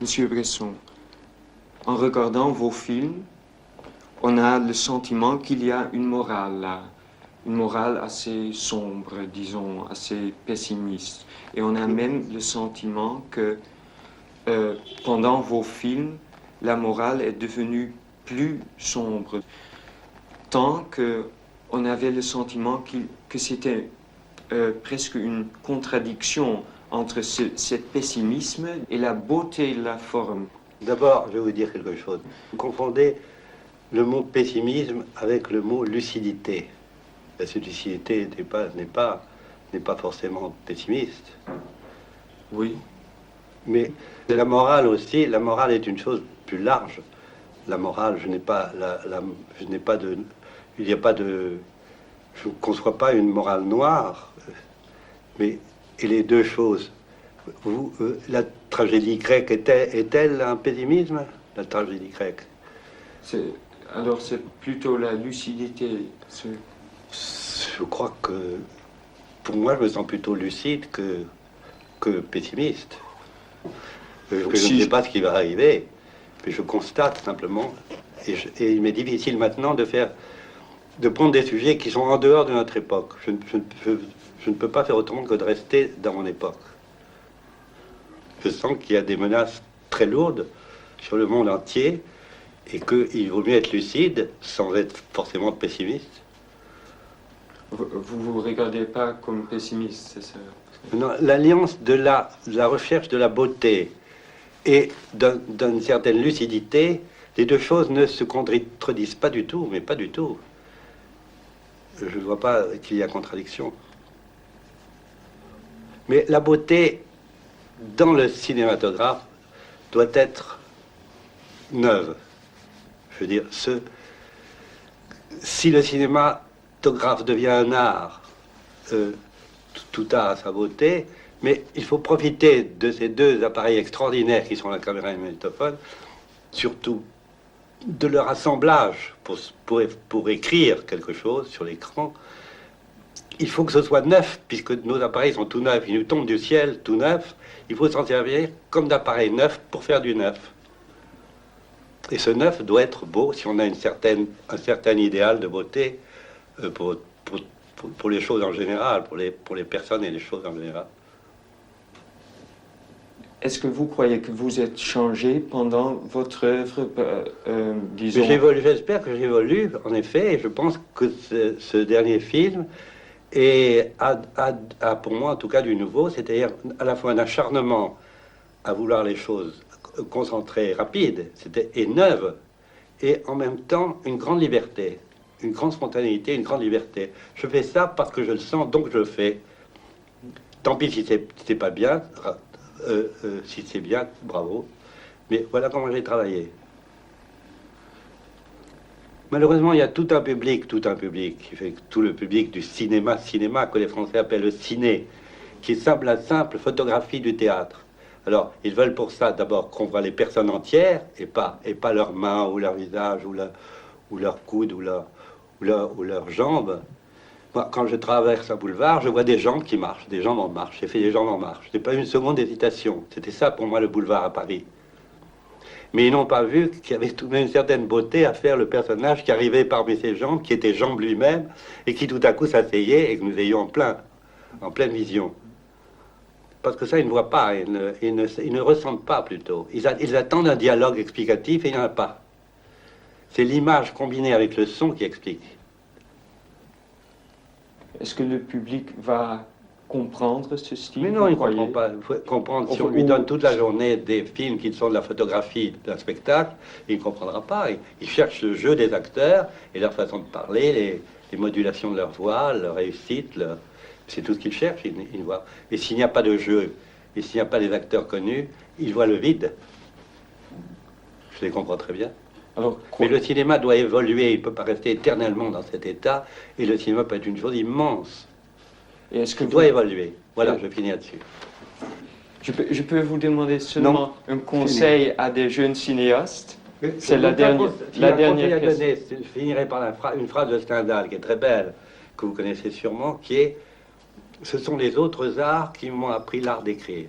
Monsieur Bresson, en regardant vos films, on a le sentiment qu'il y a une morale là, une morale assez sombre, disons, assez pessimiste. Et on a même le sentiment que pendant vos films, la morale est devenue plus sombre, tant qu'on avait le sentiment que c'était presque une contradiction entre ce pessimisme et la beauté de la forme. D'abord, je vais vous dire quelque chose. Vous confondez le mot pessimisme avec le mot lucidité. Cette lucidité n'est pas forcément pessimiste. Oui. Mais la morale aussi, la morale est une chose plus large. La morale, je ne conçois pas une morale noire, mais et les deux choses. La tragédie grecque est-elle un pessimisme, la tragédie grecque? Alors c'est plutôt la lucidité. Je crois que, pour moi, je me sens plutôt lucide que pessimiste. Je ne sais pas ce qui va arriver, mais je constate simplement, et il m'est difficile maintenant de prendre des sujets qui sont en dehors de notre époque. Je ne peux pas faire autrement que de rester dans mon époque. Je sens qu'il y a des menaces très lourdes sur le monde entier et qu'il vaut mieux être lucide sans être forcément pessimiste. Vous ne vous regardez pas comme pessimiste, c'est ça? Non, l'alliance de la recherche de la beauté et d'une certaine lucidité, les deux choses ne se contredisent pas du tout, mais pas du tout. Je ne vois pas qu'il y a contradiction. Mais la beauté dans le cinématographe doit être neuve. Je veux dire, si le cinématographe devient un art, tout art a sa beauté, mais il faut profiter de ces deux appareils extraordinaires qui sont la caméra et le magnétophone, surtout de leur assemblage pour écrire quelque chose sur l'écran. Il faut que ce soit neuf, puisque nos appareils sont tout neufs, ils nous tombent du ciel tout neufs. Il faut s'en servir comme d'appareils neufs pour faire du neuf. Et ce neuf doit être beau si on a un certain idéal de beauté pour les choses en général, pour les personnes et les choses en général. Est-ce que vous croyez que vous êtes changé pendant votre œuvre, disons... J'espère que j'évolue, en effet, et je pense que ce dernier film a pour moi en tout cas du nouveau, c'est-à-dire à la fois un acharnement à vouloir les choses concentrées, rapides, et neuves, et en même temps une grande liberté, une grande spontanéité, une grande liberté. Je fais ça parce que je le sens, donc je le fais. Tant pis si c'est pas bien, si c'est bien, bravo. Mais voilà comment j'ai travaillé. Malheureusement, il y a tout un public qui fait tout le public du cinéma, que les Français appellent le ciné, qui semble la simple photographie du théâtre. Alors, ils veulent pour ça d'abord qu'on voit les personnes entières et pas leurs mains ou leur visage ou leurs coudes ou leurs jambes. Moi, quand je traverse un boulevard, je vois des gens qui marchent, des gens en marche. J'ai fait des gens en marche. Je n'ai pas eu une seconde d'hésitation. C'était ça pour moi le boulevard à Paris. Mais ils n'ont pas vu qu'il y avait tout de même une certaine beauté à faire le personnage qui arrivait parmi ces jambes, qui était Jambe lui-même, et qui tout à coup s'asseyait et que nous ayons en pleine vision. Parce que ça, ils ne voient pas, ils ne ressentent pas plutôt. Ils attendent un dialogue explicatif et il n'y en a pas. C'est l'image combinée avec le son qui explique. Est-ce que le public va comprendre ce style? Mais non, il ne comprend pas. Il faut comprendre. Si on lui donne toute la journée des films qui sont de la photographie d'un spectacle, il ne comprendra pas. Il cherche le jeu des acteurs et leur façon de parler, les modulations de leur voix, leur réussite. C'est tout ce qu'il cherche. Il voit. Et s'il n'y a pas de jeu, et s'il n'y a pas des acteurs connus, il voit le vide. Je les comprends très bien. Alors, mais le cinéma doit évoluer. Il ne peut pas rester éternellement dans cet état. Et le cinéma peut être une chose immense. Et est-ce que doit évoluer. Voilà, je finis là-dessus. Je peux vous demander seulement un conseil à des jeunes cinéastes? C'est la dernière question. Je finirai par une phrase de Stendhal qui est très belle, que vous connaissez sûrement, qui est « Ce sont les autres arts qui m'ont appris l'art d'écrire ».